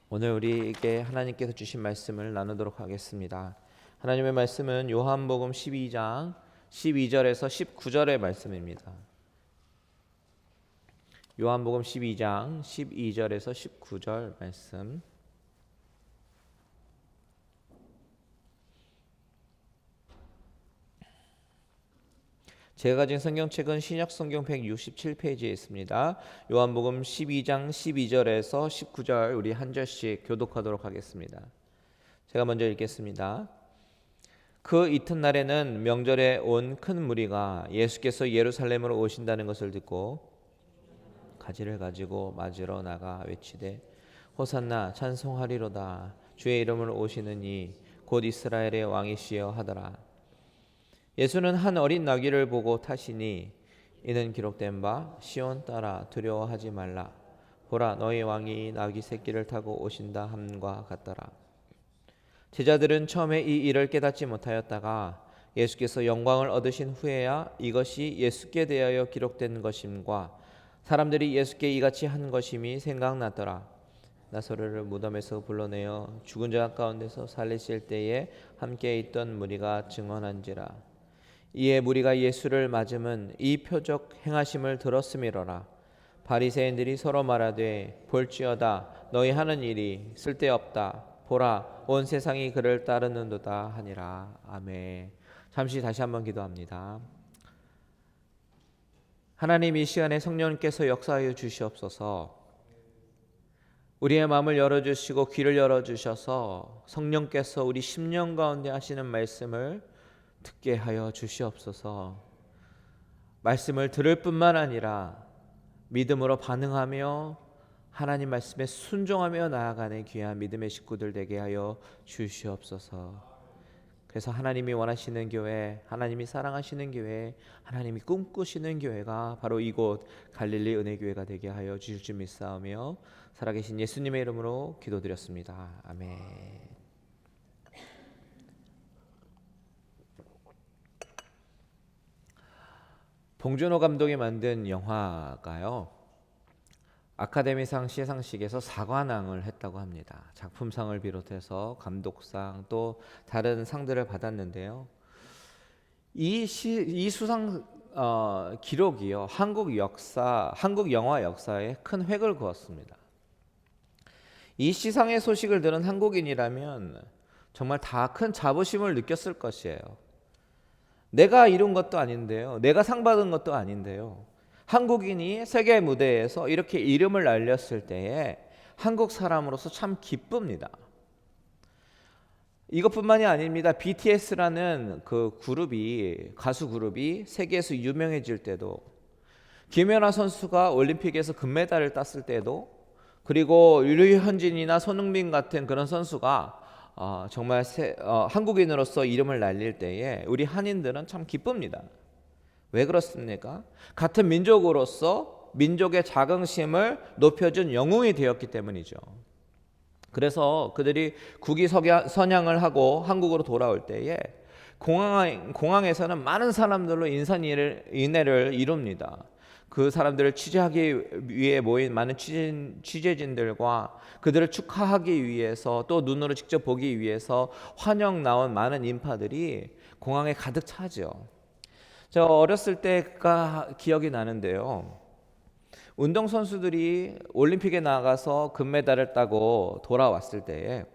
오늘 우리에게 하나님께서 주신 말씀을 나누도록 하겠습니다. 하나님의 말씀은 요한복음 12장 12절에서 19절의 말씀입니다. 요한복음 12장 12절에서 19절 말씀. 제가 가진 성경책은 신약성경 167페이지에 있습니다. 요한복음 12장 12절에서 19절 우리 한 절씩 교독하도록 하겠습니다. 제가 먼저 읽겠습니다. 그 이튿날에는 명절에 온 큰 무리가 예수께서 예루살렘으로 오신다는 것을 듣고 가지를 가지고 맞으러 나가 외치되 호산나 찬송하리로다 주의 이름으로 오시는 이 곧 이스라엘의 왕이시여 하더라. 예수는 한 어린 나귀를 보고 타시니 이는 기록된 바 시온 따라 두려워하지 말라 보라 너희 왕이 나귀 새끼를 타고 오신다 함과 같더라. 제자들은 처음에 이 일을 깨닫지 못하였다가 예수께서 영광을 얻으신 후에야 이것이 예수께 대하여 기록된 것임과 사람들이 예수께 이같이 한 것임이 생각났더라. 나사로를 무덤에서 불러내어 죽은 자 가운데서 살리실 때에 함께 있던 무리가 증언한지라. 이에 무리가 예수를 맞음은 이 표적 행하심을 들었음이로라. 바리새인들이 서로 말하되 볼지어다 너희 하는 일이 쓸데없다. 보라 온 세상이 그를 따르는도다 하니라. 아멘. 잠시 다시 한번 기도합니다. 하나님, 이 시간에 성령님께서 역사하여 주시옵소서. 우리의 마음을 열어주시고 귀를 열어주셔서 성령께서 우리 심령 가운데 하시는 말씀을 듣게 하여 주시옵소서. 말씀을 들을 뿐만 아니라 믿음으로 반응하며 하나님 말씀에 순종하며 나아가는 귀한 믿음의 식구들 되게 하여 주시옵소서. 그래서 하나님이 원하시는 교회, 하나님이 사랑하시는 교회, 하나님이 꿈꾸시는 교회가 바로 이곳 갈릴리 은혜교회가 되게 하여 주실 줄 믿사오며 살아계신 예수님의 이름으로 기도드렸습니다. 아멘. 봉준호 감독이 만든 영화가요, 아카데미상 시상식에서 사관왕을 했다고 합니다. 작품상을 비롯해서 감독상 또 다른 상들을 받았는데요. 이 수상 기록이요, 한국 영화 역사에 큰 획을 그었습니다. 이 시상의 소식을 들은 한국인이라면 정말 다 큰 자부심을 느꼈을 것이에요. 내가 이룬 것도 아닌데요, 내가 상 받은 것도 아닌데요, 한국인이 세계 무대에서 이렇게 이름을 알렸을 때에 한국 사람으로서 참 기쁩니다. 이것뿐만이 아닙니다. BTS라는 그 가수 그룹이 세계에서 유명해질 때도, 김연아 선수가 올림픽에서 금메달을 땄을 때도, 그리고 류현진이나 손흥민 같은 그런 선수가 정말 한국인으로서 이름을 날릴 때에 우리 한인들은 참 기쁩니다. 왜 그렇습니까? 같은 민족으로서 민족의 자긍심을 높여준 영웅이 되었기 때문이죠. 그래서 그들이 국위선양을 하고 한국으로 돌아올 때에 공항에서는 많은 사람들로 인산인해를 이룹니다. 그 사람들을 취재하기 위해 모인 많은 취재진들과 그들을 축하하기 위해서, 또 눈으로 직접 보기 위해서 환영 나온 많은 인파들이 공항에 가득 차죠. 저 어렸을 때가 기억이 나는데요, 운동선수들이 올림픽에 나가서 금메달을 따고 돌아왔을 때에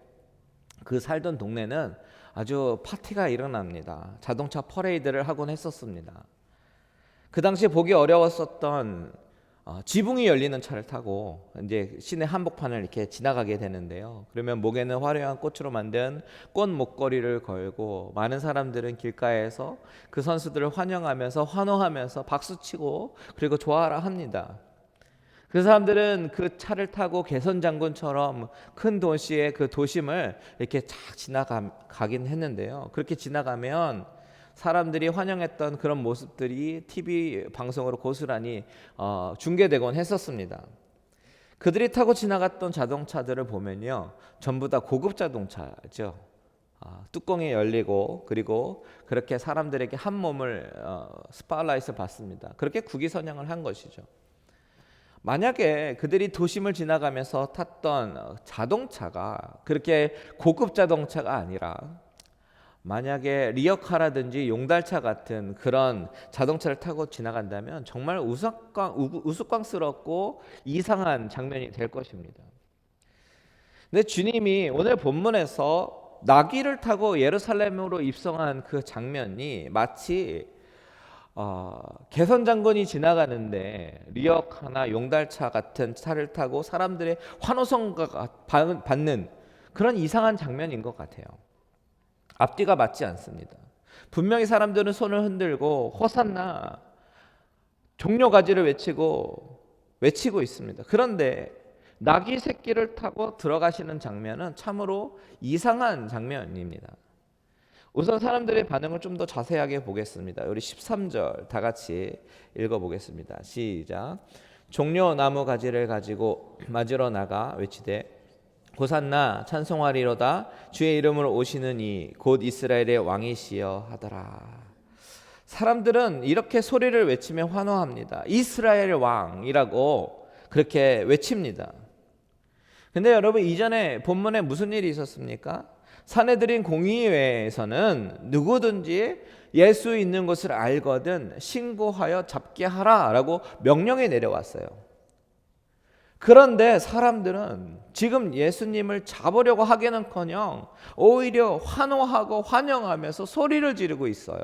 그 살던 동네는 아주 파티가 일어납니다. 자동차 퍼레이드를 하곤 했었습니다. 그 당시에 보기 어려웠었던 지붕이 열리는 차를 타고 이제 시내 한복판을 이렇게 지나가게 되는데요. 그러면 목에는 화려한 꽃으로 만든 꽃 목걸이를 걸고 많은 사람들은 길가에서 그 선수들을 환영하면서 환호하면서 박수치고 그리고 좋아하라 합니다. 그 사람들은 그 차를 타고 개선장군처럼 큰 도시의 그 도심을 이렇게 착 지나가긴 했는데요. 그렇게 지나가면 사람들이 환영했던 그런 모습들이 TV 방송으로 고스란히 중계되곤 했었습니다. 그들이 타고 지나갔던 자동차들을 보면요, 전부 다 고급 자동차죠. 뚜껑이 열리고 그리고 그렇게 사람들에게 한 몸을 스팟라이트를 받습니다. 그렇게 국위선양을 한 것이죠. 만약에 그들이 도심을 지나가면서 탔던 자동차가 그렇게 고급 자동차가 아니라 만약에 리어카라든지 용달차 같은 그런 자동차를 타고 지나간다면 정말 우스꽝스럽고 이상한 장면이 될 것입니다. 근데 주님이 오늘 본문에서 나귀를 타고 예루살렘으로 입성한 그 장면이 마치 개선 장군이 지나가는데 리어카나 용달차 같은 차를 타고 사람들의 환호성가 받는 그런 이상한 장면인 것 같아요. 앞뒤가 맞지 않습니다. 분명히 사람들은 손을 흔들고 호산나 종려가지를 외치고 있습니다. 그런데 나귀 새끼를 타고 들어가시는 장면은 참으로 이상한 장면입니다. 우선 사람들의 반응을 좀 더 자세하게 보겠습니다. 우리 13절 다 같이 읽어보겠습니다. 시작. 종려 나무 가지를 가지고 맞으러 나가 외치되 호산나 찬송하리로다 주의 이름으로 오시는 이 곧 이스라엘의 왕이시여 하더라. 사람들은 이렇게 소리를 외치며 환호합니다. 이스라엘의 왕이라고 그렇게 외칩니다. 근데 여러분, 이전에 본문에 무슨 일이 있었습니까? 사내들인 공의회에서는 누구든지 예수 있는 것을 알거든 신고하여 잡게 하라라고 명령이 내려왔어요. 그런데 사람들은 지금 예수님을 잡으려고 하기는커녕 오히려 환호하고 환영하면서 소리를 지르고 있어요.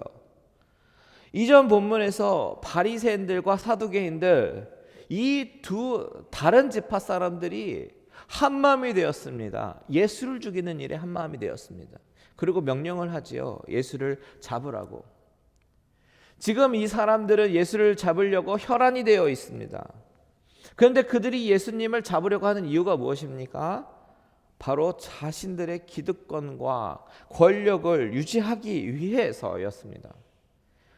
이전 본문에서 바리새인들과 사두개인들, 이 두 다른 지파 사람들이 한마음이 되었습니다. 예수를 죽이는 일에 한마음이 되었습니다. 그리고 명령을 하지요. 예수를 잡으라고. 지금 이 사람들은 예수를 잡으려고 혈안이 되어 있습니다. 그런데 그들이 예수님을 잡으려고 하는 이유가 무엇입니까? 바로 자신들의 기득권과 권력을 유지하기 위해서였습니다.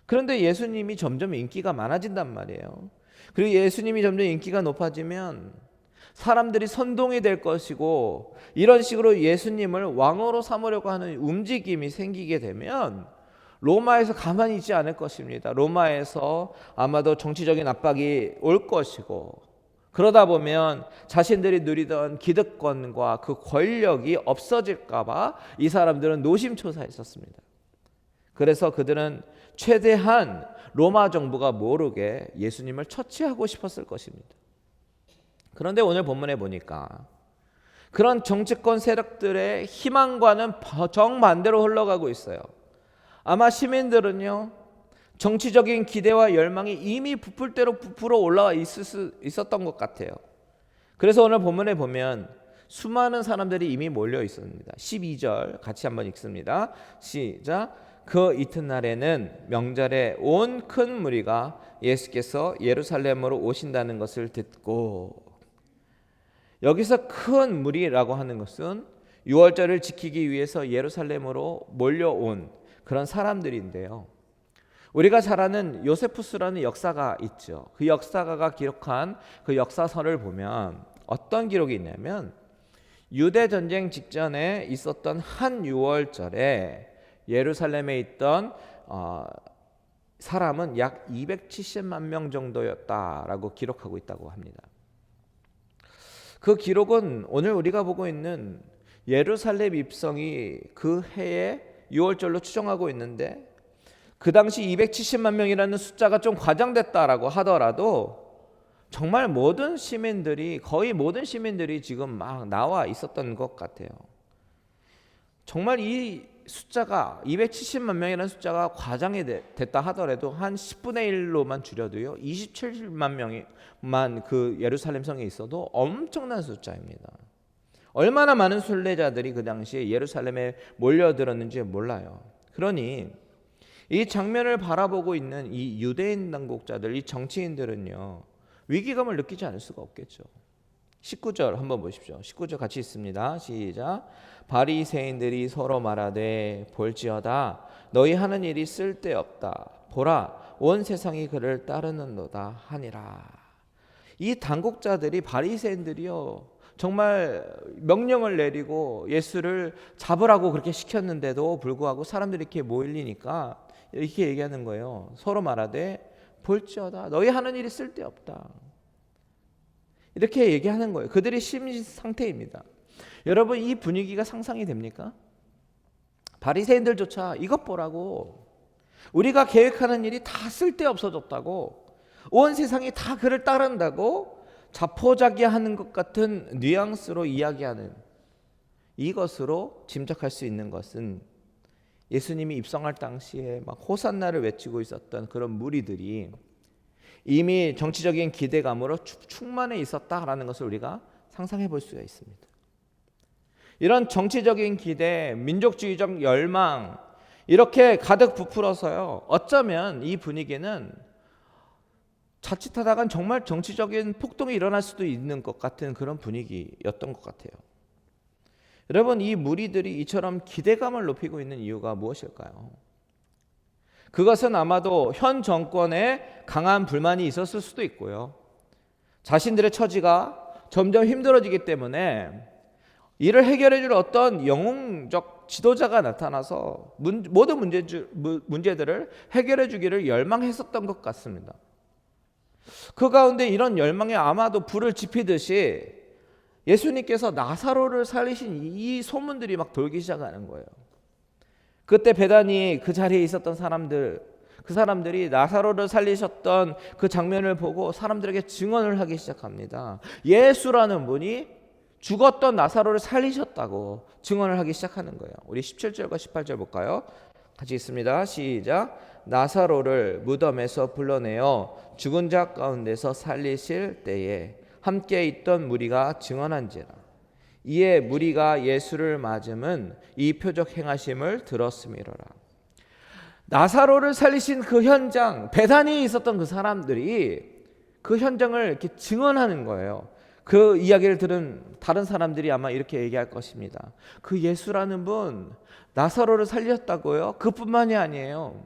그런데 예수님이 점점 인기가 많아진단 말이에요. 그리고 예수님이 점점 인기가 높아지면 사람들이 선동이 될 것이고, 이런 식으로 예수님을 왕으로 삼으려고 하는 움직임이 생기게 되면 로마에서 가만히 있지 않을 것입니다. 로마에서 아마도 정치적인 압박이 올 것이고, 그러다 보면 자신들이 누리던 기득권과 그 권력이 없어질까 봐 이 사람들은 노심초사했었습니다. 그래서 그들은 최대한 로마 정부가 모르게 예수님을 처치하고 싶었을 것입니다. 그런데 오늘 본문에 보니까 그런 정치권 세력들의 희망과는 정반대로 흘러가고 있어요. 아마 시민들은요, 정치적인 기대와 열망이 이미 부풀 대로 부풀어 올라와 있었던 것 같아요. 그래서 오늘 본문에 보면 수많은 사람들이 이미 몰려 있었습니다. 12절 같이 한번 읽습니다. 시작. 그 이튿날에는 명절에 온 큰 무리가 예수께서 예루살렘으로 오신다는 것을 듣고, 여기서 큰 무리라고 하는 것은 유월절을 지키기 위해서 예루살렘으로 몰려온 그런 사람들인데요. 우리가 잘 아는 요세푸스라는 역사가 있죠. 그 역사가가 기록한 그 역사서를 보면 어떤 기록이 있냐면, 유대 전쟁 직전에 있었던 한 유월절에 예루살렘에 있던 사람은 약 270만 명 정도였다라고 기록하고 있다고 합니다. 그 기록은 오늘 우리가 보고 있는 예루살렘 입성이 그 해의 6월절로 추정하고 있는데, 그 당시 270만 명이라는 숫자가 좀 과장됐다라고 하더라도 정말 거의 모든 시민들이 지금 막 나와 있었던 것 같아요. 정말 이 숫자가 270만 명이라는 숫자가 과장이 됐다 하더라도 한 10분의 1로만 줄여도요 27만 명만 그 예루살렘 성에 있어도 엄청난 숫자입니다. 얼마나 많은 순례자들이 그 당시에 예루살렘에 몰려들었는지 몰라요. 그러니 이 장면을 바라보고 있는 이 유대인 당국자들, 이 정치인들은요 위기감을 느끼지 않을 수가 없겠죠. 19절 한번 보십시오. 19절 같이 있습니다. 시작. 바리새인들이 서로 말하되 볼지어다 너희 하는 일이 쓸데없다. 보라 온 세상이 그를 따르는도다 하니라. 이 당국자들이, 바리새인들이요 정말 명령을 내리고 예수를 잡으라고 그렇게 시켰는데도 불구하고 사람들이 이렇게 모이니까 이렇게 얘기하는 거예요. 서로 말하되 볼지어다 너희 하는 일이 쓸데없다. 이렇게 얘기하는 거예요. 그들의 심리 상태입니다. 여러분, 이 분위기가 상상이 됩니까? 바리새인들조차 이것 보라고, 우리가 계획하는 일이 다 쓸데없어졌다고, 온 세상이 다 그를 따른다고 자포자기하는 것 같은 뉘앙스로 이야기하는, 이것으로 짐작할 수 있는 것은 예수님이 입성할 당시에 막 호산나를 외치고 있었던 그런 무리들이 이미 정치적인 기대감으로 충만해 있었다라는 것을 우리가 상상해 볼 수가 있습니다. 이런 정치적인 기대, 민족주의적 열망, 이렇게 가득 부풀어서요, 어쩌면 이 분위기는 자칫하다간 정말 정치적인 폭동이 일어날 수도 있는 것 같은 그런 분위기였던 것 같아요. 여러분, 이 무리들이 이처럼 기대감을 높이고 있는 이유가 무엇일까요? 그것은 아마도 현 정권에 강한 불만이 있었을 수도 있고요, 자신들의 처지가 점점 힘들어지기 때문에 이를 해결해 줄 어떤 영웅적 지도자가 나타나서 모든 문제들을 해결해 주기를 열망했었던 것 같습니다. 그 가운데 이런 열망에 아마도 불을 지피듯이 예수님께서 나사로를 살리신 이 소문들이 막 돌기 시작하는 거예요. 그때 베다니 그 자리에 있었던 그 사람들이 나사로를 살리셨던 그 장면을 보고 사람들에게 증언을 하기 시작합니다. 예수라는 분이 죽었던 나사로를 살리셨다고 증언을 하기 시작하는 거예요. 우리 17절과 18절 볼까요? 같이 읽습니다. 시작. 나사로를 무덤에서 불러내어 죽은 자 가운데서 살리실 때에 함께 있던 무리가 증언한지라. 이에 무리가 예수를 맞음은 이 표적 행하심을 들었음이로라. 나사로를 살리신 그 현장, 베다니에 있었던 그 사람들이 그 현장을 이렇게 증언하는 거예요. 그 이야기를 들은 다른 사람들이 아마 이렇게 얘기할 것입니다. 그 예수라는 분 나사로를 살렸다고요? 그뿐만이 아니에요.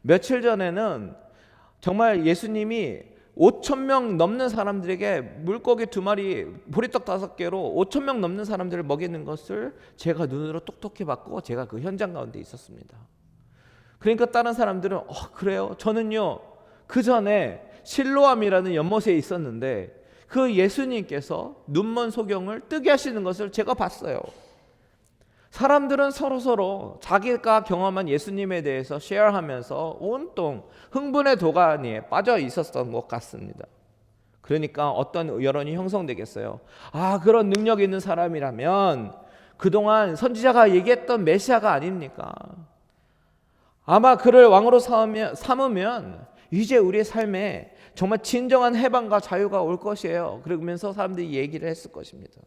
며칠 전에는 정말 예수님이 5,000명 넘는 사람들에게 물고기 2마리, 보리떡 5개로 5,000명 넘는 사람들을 먹이는 것을 제가 눈으로 똑똑히 봤고 제가 그 현장 가운데 있었습니다. 그러니까 다른 사람들은 그래요? 저는요 그 전에 실로암이라는 연못에 있었는데 그 예수님께서 눈먼 소경을 뜨게 하시는 것을 제가 봤어요. 사람들은 서로 자기가 경험한 예수님에 대해서 쉐어하면서 온통 흥분의 도가니에 빠져 있었던 것 같습니다. 그러니까 어떤 여론이 형성되겠어요. 그런 능력 있는 사람이라면 그동안 선지자가 얘기했던 메시아가 아닙니까? 아마 그를 왕으로 삼으면 이제 우리의 삶에 정말 진정한 해방과 자유가 올 것이에요. 그러면서 사람들이 얘기를 했을 것입니다.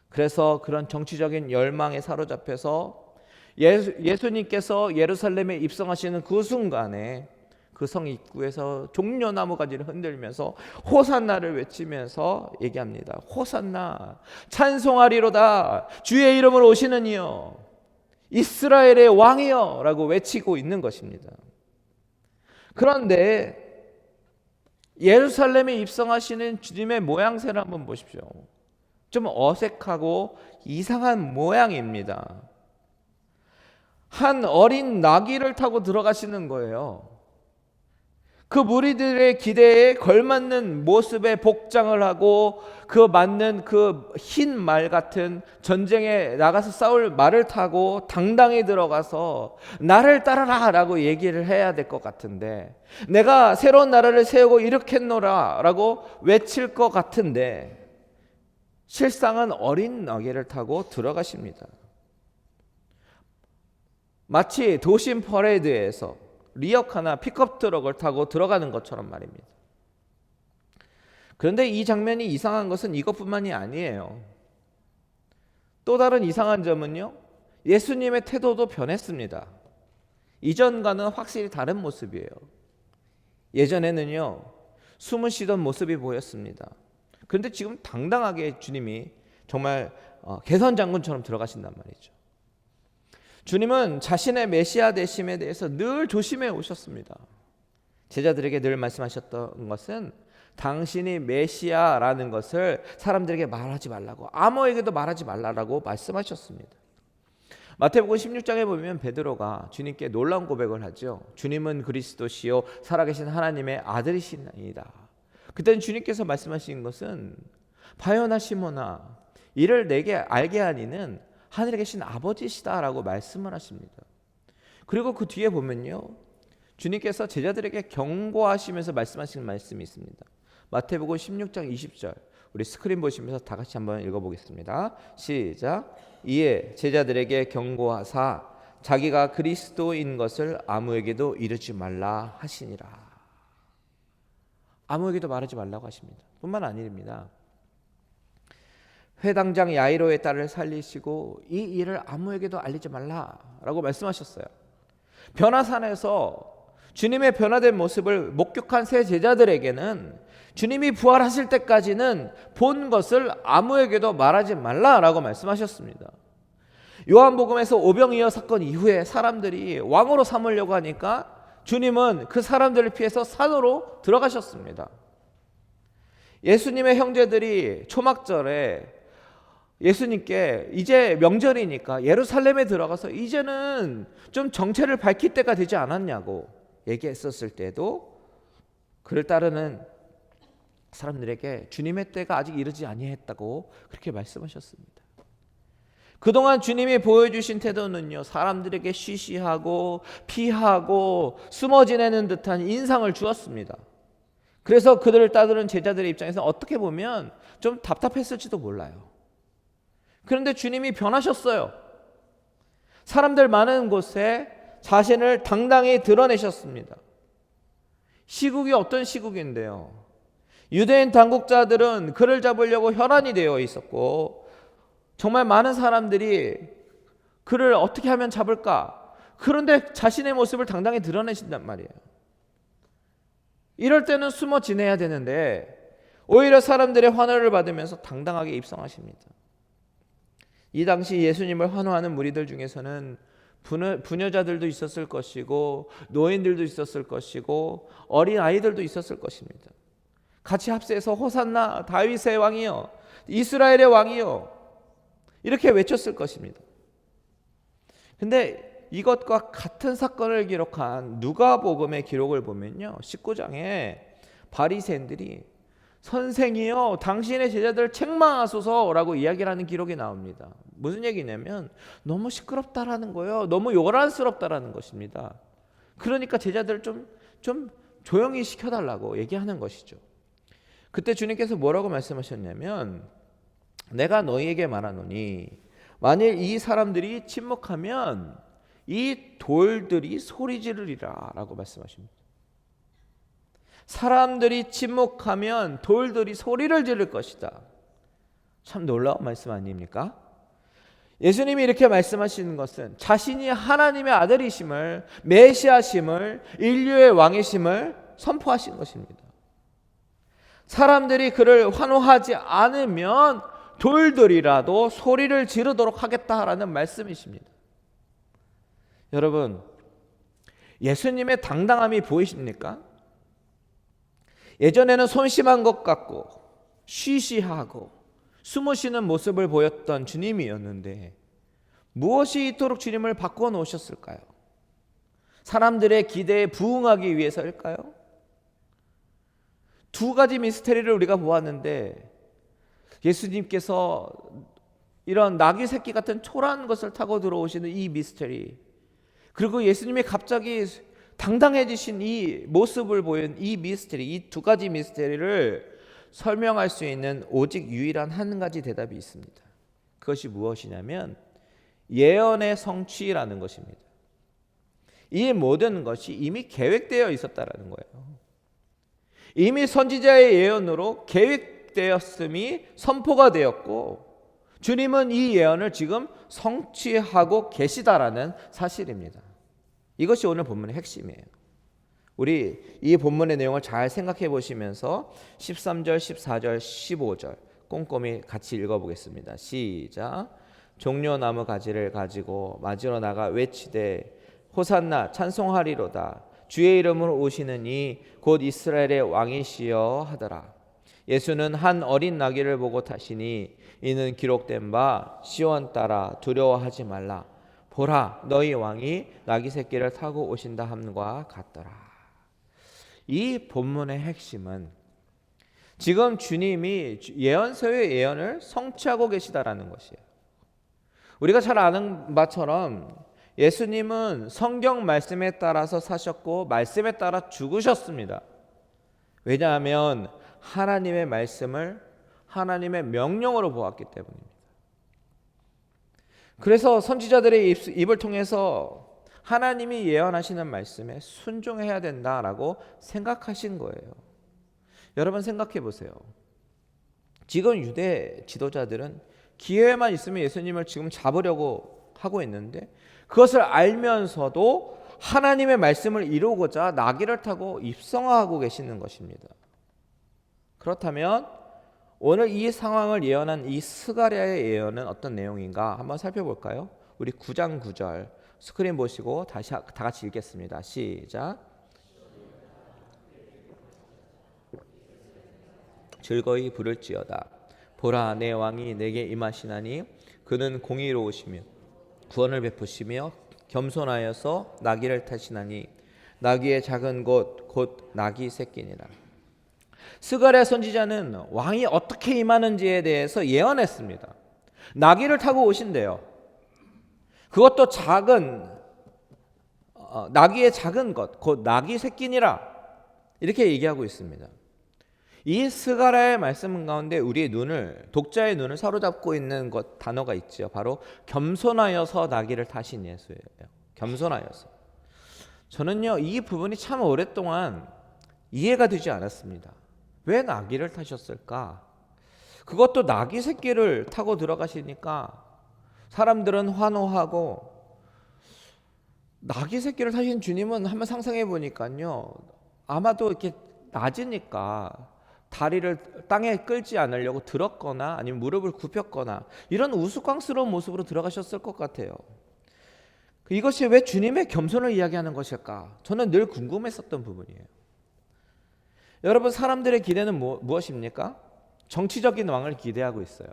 그래서 그런 정치적인 열망에 사로잡혀서 예수님께서 예루살렘에 입성하시는 그 순간에 그 성 입구에서 종려나무 가지를 흔들면서 호산나를 외치면서 얘기합니다. 호산나, 찬송하리로다, 주의 이름으로 오시는 이여, 이스라엘의 왕이여 라고 외치고 있는 것입니다. 그런데 예루살렘에 입성하시는 주님의 모양새를 한번 보십시오. 좀 어색하고 이상한 모양입니다. 한 어린 나귀를 타고 들어가시는 거예요. 그 무리들의 기대에 걸맞는 모습의 복장을 하고 그 맞는 그 흰 말 같은 전쟁에 나가서 싸울 말을 타고 당당히 들어가서 나를 따르라 라고 얘기를 해야 될 것 같은데, 내가 새로운 나라를 세우고 일으켰노라 라고 외칠 것 같은데 실상은 어린 나귀를 타고 들어가십니다. 마치 도심 퍼레이드에서 리어카나 픽업 트럭을 타고 들어가는 것처럼 말입니다. 그런데 이 장면이 이상한 것은 이것뿐만이 아니에요. 또 다른 이상한 점은요, 예수님의 태도도 변했습니다. 이전과는 확실히 다른 모습이에요. 예전에는요 숨을 쉬던 모습이 보였습니다. 그런데 지금 당당하게 주님이 정말 개선 장군처럼 들어가신단 말이죠. 주님은 자신의 메시아 되심에 대해서 늘 조심해 오셨습니다. 제자들에게 늘 말씀하셨던 것은 당신이 메시아라는 것을 사람들에게 말하지 말라고, 아무에게도 말하지 말라고 말씀하셨습니다. 마태복음 16장에 보면 베드로가 주님께 놀라운 고백을 하죠. 주님은 그리스도시요 살아계신 하나님의 아들이시나이다. 그때는 주님께서 말씀하신 것은 바요나 시몬아, 이를 내게 알게 하니는 하늘에 계신 아버지시다라고 말씀을 하십니다. 그리고 그 뒤에 보면요, 주님께서 제자들에게 경고하시면서 말씀하시는 말씀이 있습니다. 마태복음 16장 20절, 우리 스크린 보시면서 다 같이 한번 읽어보겠습니다. 시작. 이에 제자들에게 경고하사 자기가 그리스도인 것을 아무에게도 이르지 말라 하시니라. 아무에게도 말하지 말라고 하십니다. 뿐만 아닙니다. 회당장 야이로의 딸을 살리시고 이 일을 아무에게도 알리지 말라라고 말씀하셨어요. 변화산에서 주님의 변화된 모습을 목격한 세 제자들에게는 주님이 부활하실 때까지는 본 것을 아무에게도 말하지 말라라고 말씀하셨습니다. 요한복음에서 오병이어 사건 이후에 사람들이 왕으로 삼으려고 하니까 주님은 그 사람들을 피해서 산으로 들어가셨습니다. 예수님의 형제들이 초막절에 예수님께 이제 명절이니까 예루살렘에 들어가서 이제는 좀 정체를 밝힐 때가 되지 않았냐고 얘기했었을 때도 그를 따르는 사람들에게 주님의 때가 아직 이르지 아니했다고 그렇게 말씀하셨습니다. 그동안 주님이 보여주신 태도는요, 사람들에게 쉬쉬하고 피하고 숨어 지내는 듯한 인상을 주었습니다. 그래서 그들을 따르는 제자들의 입장에서 어떻게 보면 좀 답답했을지도 몰라요. 그런데 주님이 변하셨어요. 사람들 많은 곳에 자신을 당당히 드러내셨습니다. 시국이 어떤 시국인데요, 유대인 당국자들은 그를 잡으려고 혈안이 되어 있었고 정말 많은 사람들이 그를 어떻게 하면 잡을까, 그런데 자신의 모습을 당당히 드러내신단 말이에요. 이럴 때는 숨어 지내야 되는데 오히려 사람들의 환호를 받으면서 당당하게 입성하십니다. 이 당시 예수님을 환호하는 무리들 중에서는 부녀자들도 있었을 것이고 노인들도 있었을 것이고 어린 아이들도 있었을 것입니다. 같이 합세해서 호산나 다윗의 왕이여, 이스라엘의 왕이여, 이렇게 외쳤을 것입니다. 근데 이것과 같은 사건을 기록한 누가복음의 기록을 보면요, 19장에 바리새인들이 선생이여 당신의 제자들을 책망하소서라고 이야기를 하는 기록이 나옵니다. 무슨 얘기냐면 너무 시끄럽다라는 거예요. 너무 요란스럽다라는 것입니다. 그러니까 제자들을 좀 조용히 시켜달라고 얘기하는 것이죠. 그때 주님께서 뭐라고 말씀하셨냐면 내가 너희에게 말하노니 만일 이 사람들이 침묵하면 이 돌들이 소리 지르리라 라고 말씀하십니다. 사람들이 침묵하면 돌들이 소리를 지를 것이다. 참 놀라운 말씀 아닙니까? 예수님이 이렇게 말씀하시는 것은 자신이 하나님의 아들이심을, 메시아심을, 인류의 왕이심을 선포하신 것입니다. 사람들이 그를 환호하지 않으면 돌들이라도 소리를 지르도록 하겠다라는 말씀이십니다. 여러분, 예수님의 당당함이 보이십니까? 예전에는 손심한 것 같고 쉬쉬하고 숨으시는 모습을 보였던 주님이었는데 무엇이 이토록 주님을 바꿔 놓으셨을까요? 사람들의 기대에 부응하기 위해서일까요? 두 가지 미스테리를 우리가 보았는데 예수님께서 이런 나귀 새끼 같은 초라한 것을 타고 들어오시는 이 미스테리, 그리고 예수님이 갑자기 당당해지신 이 모습을 보인 이 미스테리, 이 두 가지 미스테리를 설명할 수 있는 오직 유일한 한 가지 대답이 있습니다. 그것이 무엇이냐면 예언의 성취라는 것입니다. 이 모든 것이 이미 계획되어 있었다라는 거예요. 이미 선지자의 예언으로 계획되었음이 선포가 되었고 주님은 이 예언을 지금 성취하고 계시다라는 사실입니다. 이것이 오늘 본문의 핵심이에요. 우리 이 본문의 내용을 잘 생각해 보시면서 13절, 14절, 15절 꼼꼼히 같이 읽어보겠습니다. 시작. 종려나무 가지를 가지고 맞으러 나가 외치되 호산나 찬송하리로다. 주의 이름으로 오시는 이 곧 이스라엘의 왕이시여 하더라. 예수는 한 어린 나귀를 보고 타시니 이는 기록된 바 시온 따라 두려워하지 말라. 보라 너희 왕이 나귀 새끼를 타고 오신다 함과 같더라. 이 본문의 핵심은 지금 주님이 예언서의 예언을 성취하고 계시다라는 것이에요. 우리가 잘 아는 바처럼 예수님은 성경 말씀에 따라서 사셨고 말씀에 따라 죽으셨습니다. 왜냐하면 하나님의 말씀을 하나님의 명령으로 보았기 때문입니다. 그래서 선지자들의 입을 통해서 하나님이 예언하시는 말씀에 순종해야 된다라고 생각하신 거예요. 여러분 생각해 보세요. 지금 유대 지도자들은 기회만 있으면 예수님을 지금 잡으려고 하고 있는데 그것을 알면서도 하나님의 말씀을 이루고자 나귀를 타고 입성하고 계시는 것입니다. 그렇다면 오늘 이 상황을 예언한 이 스가랴의 예언은 어떤 내용인가 한번 살펴볼까요? 우리 9장 9절 스크린 보시고 다 같이 읽겠습니다. 시작. 즐거이 부를지어다. 보라, 내 왕이 내게 임하시나니 그는 공의로우시며 구원을 베푸시며 겸손하여서 나귀를 타시나니 나귀의 작은 곳 곧 나귀 새끼니라. 스가랴 선지자는 왕이 어떻게 임하는지에 대해서 예언했습니다. 나귀를 타고 오신대요. 그것도 작은 나귀의 작은 것 곧 나귀 새끼니라 이렇게 얘기하고 있습니다. 이 스가랴의 말씀 가운데 우리의 눈을 독자의 눈을 사로잡고 있는 것 단어가 있죠. 바로 겸손하여서 나귀를 타신 예수예요. 겸손하여서. 저는요 이 부분이 참 오랫동안 이해가 되지 않았습니다. 왜 나귀를 타셨을까? 그것도 나귀 새끼를 타고 들어가시니까 사람들은 환호하고 나귀 새끼를 타신 주님은 한번 상상해 보니까요 아마도 이렇게 낮으니까 다리를 땅에 끌지 않으려고 들었거나 아니면 무릎을 굽혔거나 이런 우스꽝스러운 모습으로 들어가셨을 것 같아요. 이것이 왜 주님의 겸손을 이야기하는 것일까? 저는 늘 궁금했었던 부분이에요. 여러분 사람들의 기대는 무엇입니까? 정치적인 왕을 기대하고 있어요.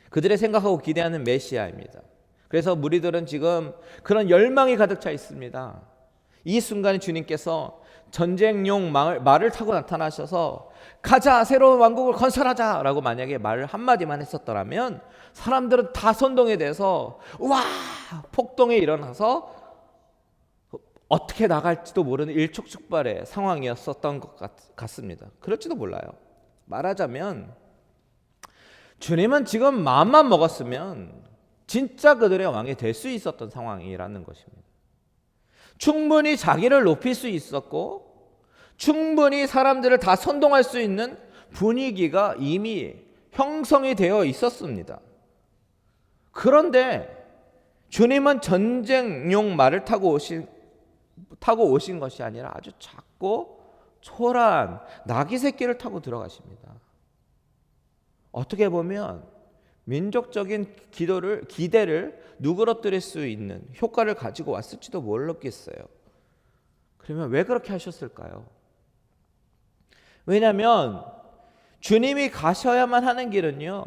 그들의 생각하고 기대하는 메시아입니다. 그래서 무리들은 지금 그런 열망이 가득 차 있습니다. 이 순간에 주님께서 전쟁용 말을 타고 나타나셔서 가자 새로운 왕국을 건설하자 라고 만약에 말을 한마디만 했었더라면 사람들은 다 선동에 대해서 와 폭동이 일어나서 어떻게 나갈지도 모르는 일촉즉발의 상황이었었던 것 같습니다. 그럴지도 몰라요. 말하자면 주님은 지금 마음만 먹었으면 진짜 그들의 왕이 될 수 있었던 상황이라는 것입니다. 충분히 자기를 높일 수 있었고 충분히 사람들을 다 선동할 수 있는 분위기가 이미 형성이 되어 있었습니다. 그런데 주님은 전쟁용 말을 타고 오신 것이 아니라 아주 작고 초라한 나귀 새끼를 타고 들어가십니다. 어떻게 보면 민족적인 기대를 누그러뜨릴 수 있는 효과를 가지고 왔을지도 모르겠어요. 그러면 왜 그렇게 하셨을까요? 왜냐하면 주님이 가셔야만 하는 길은요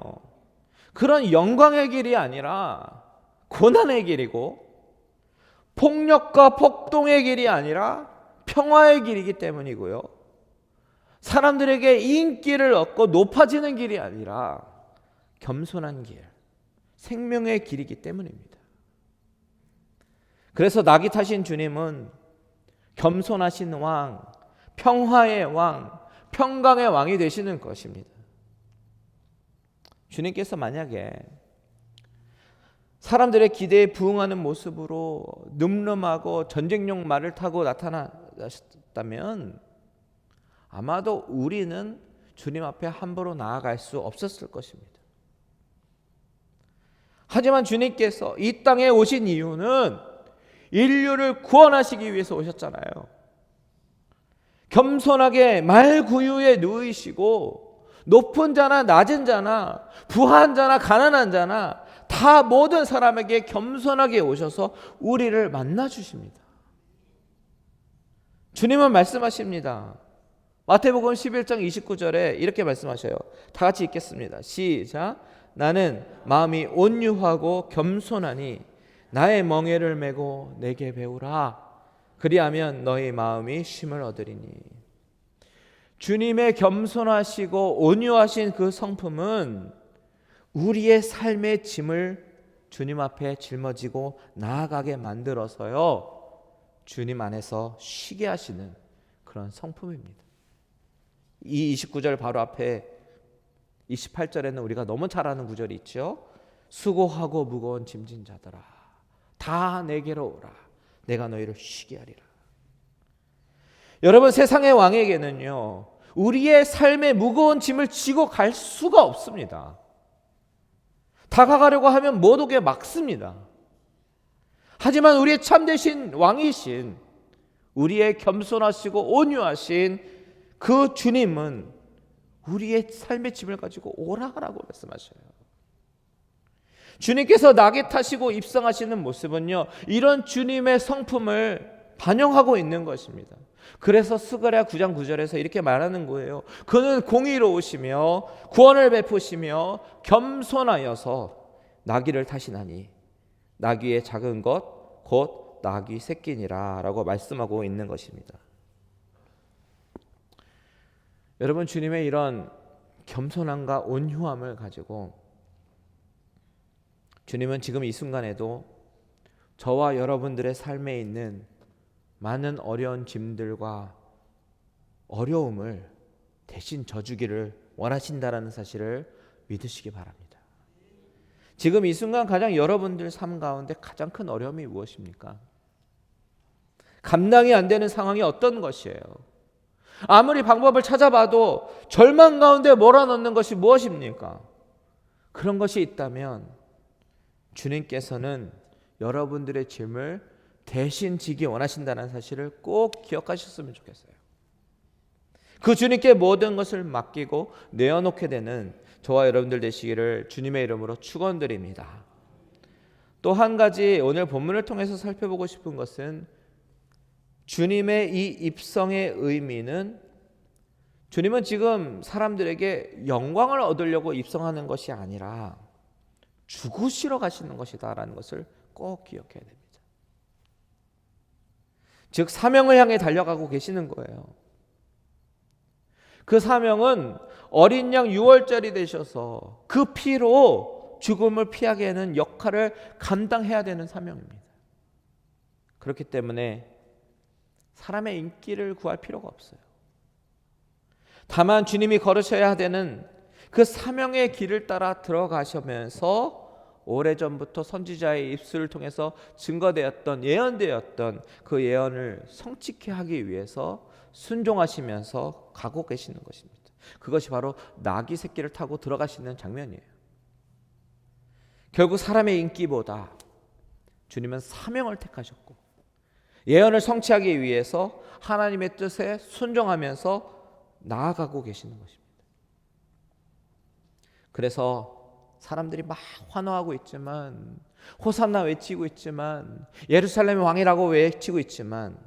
그런 영광의 길이 아니라 고난의 길이고 폭력과 폭동의 길이 아니라 평화의 길이기 때문이고요 사람들에게 인기를 얻고 높아지는 길이 아니라 겸손한 길, 생명의 길이기 때문입니다. 그래서 나귀 타신 주님은 겸손하신 왕, 평화의 왕, 평강의 왕이 되시는 것입니다. 주님께서 만약에 사람들의 기대에 부응하는 모습으로 늠름하고 전쟁용 말을 타고 나타나셨다면 아마도 우리는 주님 앞에 함부로 나아갈 수 없었을 것입니다. 하지만 주님께서 이 땅에 오신 이유는 인류를 구원하시기 위해서 오셨잖아요. 겸손하게 말구유에 누이시고 높은 자나 낮은 자나 부한 자나 가난한 자나 다 모든 사람에게 겸손하게 오셔서 우리를 만나 주십니다. 주님은 말씀하십니다. 마태복음 11장 29절에 이렇게 말씀하셔요. 다 같이 읽겠습니다. 시작. 나는 마음이 온유하고 겸손하니 나의 멍에를 메고 내게 배우라. 그리하면 너희 마음이 쉼을 얻으리니. 주님의 겸손하시고 온유하신 그 성품은 우리의 삶의 짐을 주님 앞에 짊어지고 나아가게 만들어서요, 주님 안에서 쉬게 하시는 그런 성품입니다. 이 29절 바로 앞에 28절에는 우리가 너무 잘 아는 구절이 있죠. 수고하고 무거운 짐진 자들아 다 내게로 오라 내가 너희를 쉬게 하리라. 여러분, 세상의 왕에게는요, 우리의 삶의 무거운 짐을 지고 갈 수가 없습니다. 다가가려고 하면 못 오게 막습니다. 하지만 우리의 참되신 왕이신, 우리의 겸손하시고 온유하신 그 주님은 우리의 삶의 짐을 가지고 오라라고 말씀하셔요. 주님께서 낙에 타시고 입성하시는 모습은요, 이런 주님의 성품을 반영하고 있는 것입니다. 그래서 스가랴 9장 9절에서 이렇게 말하는 거예요. 그는 공의로우시며 구원을 베푸시며 겸손하여서 나귀를 타시나니 나귀의 작은 것 곧 나귀 새끼니라 라고 말씀하고 있는 것입니다. 여러분, 주님의 이런 겸손함과 온유함을 가지고 주님은 지금 이 순간에도 저와 여러분들의 삶에 있는 많은 어려운 짐들과 어려움을 대신 져주기를 원하신다라는 사실을 믿으시기 바랍니다. 지금 이 순간 가장 여러분들 삶 가운데 가장 큰 어려움이 무엇입니까? 감당이 안 되는 상황이 어떤 것이에요? 아무리 방법을 찾아봐도 절망 가운데 몰아넣는 것이 무엇입니까? 그런 것이 있다면 주님께서는 여러분들의 짐을 대신 지기 원하신다는 사실을 꼭 기억하셨으면 좋겠어요. 그 주님께 모든 것을 맡기고 내어놓게 되는 저와 여러분들 되시기를 주님의 이름으로 축원드립니다. 또 한 가지 오늘 본문을 통해서 살펴보고 싶은 것은 주님의 이 입성의 의미는 주님은 지금 사람들에게 영광을 얻으려고 입성하는 것이 아니라 죽으시러 가시는 것이다라는 것을 꼭 기억해야 됩니다. 즉 사명을 향해 달려가고 계시는 거예요. 그 사명은 어린 양 6월절이 되셔서 그 피로 죽음을 피하게 하는 역할을 감당해야 되는 사명입니다. 그렇기 때문에 사람의 인기를 구할 필요가 없어요. 다만 주님이 걸으셔야 되는 그 사명의 길을 따라 들어가시면서 오래전부터 선지자의 입술을 통해서 증거되었던 예언되었던 그 예언을 성취케 하기 위해서 순종하시면서 가고 계시는 것입니다. 그것이 바로 나귀 새끼를 타고 들어가시는 장면이에요. 결국 사람의 인기보다 주님은 사명을 택하셨고 예언을 성취하기 위해서 하나님의 뜻에 순종하면서 나아가고 계시는 것입니다. 그래서 사람들이 막 환호하고 있지만, 호산나 외치고 있지만, 예루살렘의 왕이라고 외치고 있지만,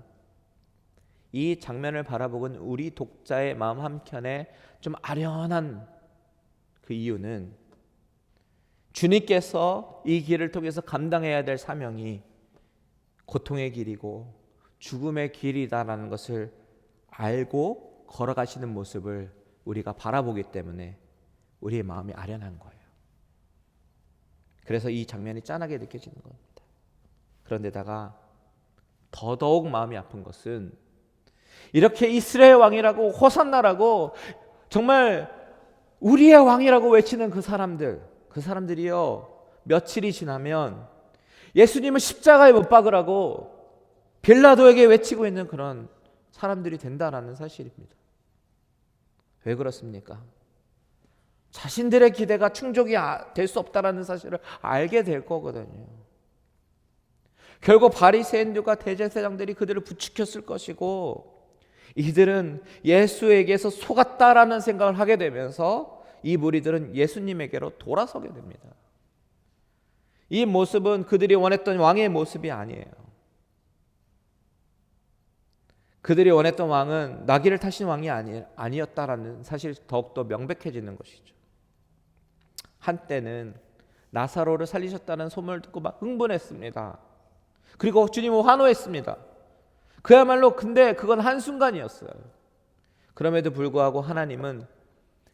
이 장면을 바라보는 우리 독자의 마음 한켠에 좀 아련한 그 이유는 주님께서 이 길을 통해서 감당해야 될 사명이 고통의 길이고 죽음의 길이다라는 것을 알고 걸어가시는 모습을 우리가 바라보기 때문에 우리의 마음이 아련한 거예요. 그래서 이 장면이 짠하게 느껴지는 겁니다. 그런데다가 더더욱 마음이 아픈 것은 이렇게 이스라엘 왕이라고 호산나라고 정말 우리의 왕이라고 외치는 그 사람들이요, 며칠이 지나면 예수님을 십자가에 못 박으라고 빌라도에게 외치고 있는 그런 사람들이 된다라는 사실입니다. 왜 그렇습니까? 자신들의 기대가 충족이 될 수 없다라는 사실을 알게 될 거거든요. 결국 바리새인들과 대제사장들이 그들을 부추겼을 것이고 이들은 예수에게서 속았다라는 생각을 하게 되면서 이 무리들은 예수님에게로 돌아서게 됩니다. 이 모습은 그들이 원했던 왕의 모습이 아니에요. 그들이 원했던 왕은 나귀를 타신 왕이 아니었다라는 사실이 더욱더 명백해지는 것이죠. 한때는 나사로를 살리셨다는 소문을 듣고 막 흥분했습니다. 그리고 주님은 환호했습니다. 그야말로 근데 그건 한순간이었어요. 그럼에도 불구하고 하나님은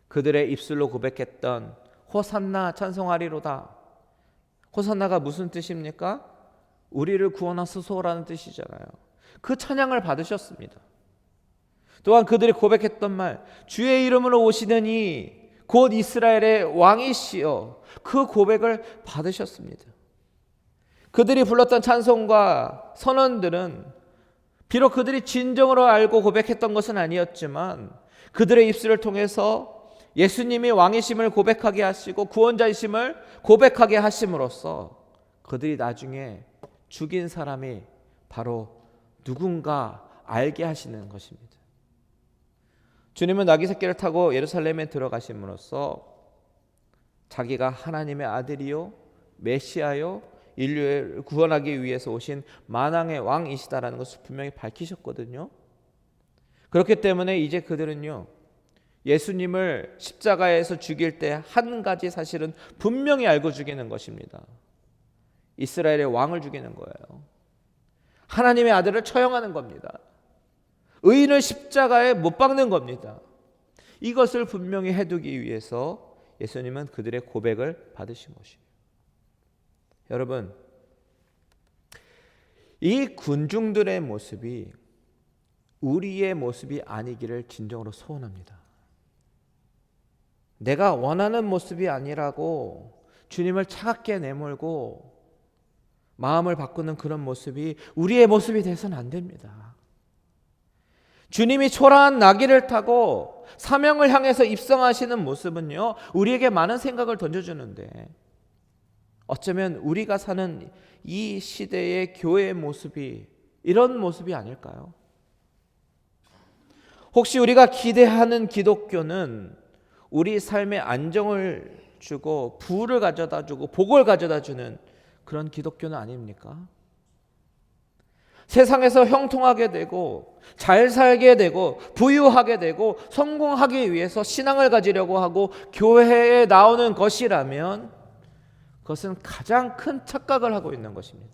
그들의 입술로 고백했던 호산나 찬송하리로다. 호산나가 무슨 뜻입니까? 우리를 구원하소서라는 뜻이잖아요. 그 찬양을 받으셨습니다. 또한 그들이 고백했던 말, 주의 이름으로 오시더니 곧 이스라엘의 왕이시여, 그 고백을 받으셨습니다. 그들이 불렀던 찬송과 선언들은 비록 그들이 진정으로 알고 고백했던 것은 아니었지만 그들의 입술을 통해서 예수님이 왕이심을 고백하게 하시고 구원자이심을 고백하게 하심으로써 그들이 나중에 죽인 사람이 바로 누군가 알게 하시는 것입니다. 주님은 나귀 새끼를 타고 예루살렘에 들어가심으로써 자기가 하나님의 아들이요 메시아요 인류를 구원하기 위해서 오신 만왕의 왕이시다라는 것을 분명히 밝히셨거든요. 그렇기 때문에 이제 그들은요, 예수님을 십자가에서 죽일 때 한 가지 사실은 분명히 알고 죽이는 것입니다. 이스라엘의 왕을 죽이는 거예요. 하나님의 아들을 처형하는 겁니다. 의인을 십자가에 못 박는 겁니다. 이것을 분명히 해두기 위해서 예수님은 그들의 고백을 받으신 것이에요. 여러분, 이 군중들의 모습이 우리의 모습이 아니기를 진정으로 소원합니다. 내가 원하는 모습이 아니라고 주님을 차갑게 내몰고 마음을 바꾸는 그런 모습이 우리의 모습이 돼서는 안 됩니다. 주님이 초라한 나귀를 타고 사명을 향해서 입성하시는 모습은요, 우리에게 많은 생각을 던져주는데 어쩌면 우리가 사는 이 시대의 교회의 모습이 이런 모습이 아닐까요? 혹시 우리가 기대하는 기독교는 우리 삶에 안정을 주고 부를 가져다 주고 복을 가져다 주는 그런 기독교는 아닙니까? 세상에서 형통하게 되고 잘 살게 되고 부유하게 되고 성공하기 위해서 신앙을 가지려고 하고 교회에 나오는 것이라면 그것은 가장 큰 착각을 하고 있는 것입니다.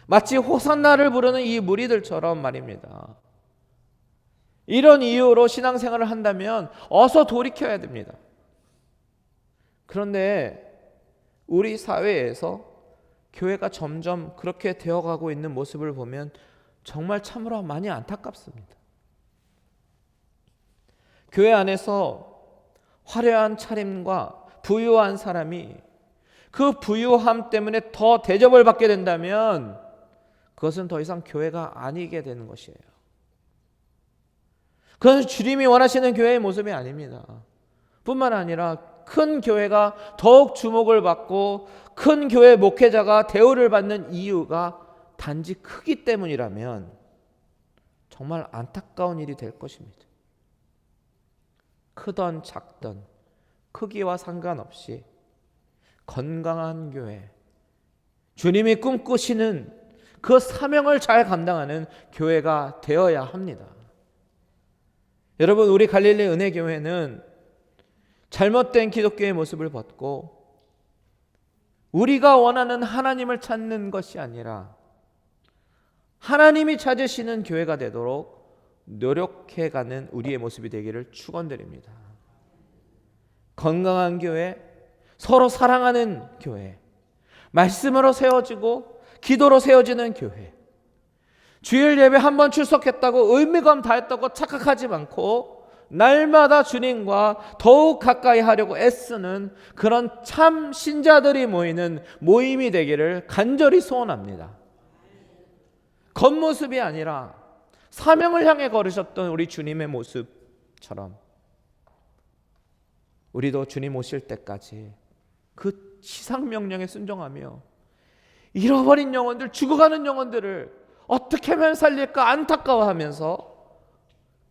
마치 호산나를 부르는 이 무리들처럼 말입니다. 이런 이유로 신앙생활을 한다면 어서 돌이켜야 됩니다. 그런데 우리 사회에서 교회가 점점 그렇게 되어가고 있는 모습을 보면 정말 참으로 많이 안타깝습니다. 교회 안에서 화려한 차림과 부유한 사람이 그 부유함 때문에 더 대접을 받게 된다면 그것은 더 이상 교회가 아니게 되는 것이에요. 그건 주님이 원하시는 교회의 모습이 아닙니다. 뿐만 아니라 큰 교회가 더욱 주목을 받고 큰 교회 목회자가 대우를 받는 이유가 단지 크기 때문이라면 정말 안타까운 일이 될 것입니다. 크던 작던 크기와 상관없이 건강한 교회, 주님이 꿈꾸시는 그 사명을 잘 감당하는 교회가 되어야 합니다. 여러분, 우리 갈릴리 은혜교회는 잘못된 기독교의 모습을 벗고 우리가 원하는 하나님을 찾는 것이 아니라 하나님이 찾으시는 교회가 되도록 노력해가는 우리의 모습이 되기를 축원드립니다. 건강한 교회, 서로 사랑하는 교회, 말씀으로 세워지고 기도로 세워지는 교회, 주일 예배 한 번 출석했다고 의미감 다했다고 착각하지 않고 날마다 주님과 더욱 가까이 하려고 애쓰는 그런 참 신자들이 모이는 모임이 되기를 간절히 소원합니다. 겉모습이 아니라 사명을 향해 걸으셨던 우리 주님의 모습처럼 우리도 주님 오실 때까지 그 지상명령에 순종하며 잃어버린 영혼들, 죽어가는 영혼들을 어떻게 하면 살릴까 안타까워하면서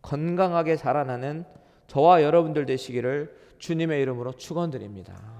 건강하게 자라나는 저와 여러분들 되시기를 주님의 이름으로 축원드립니다.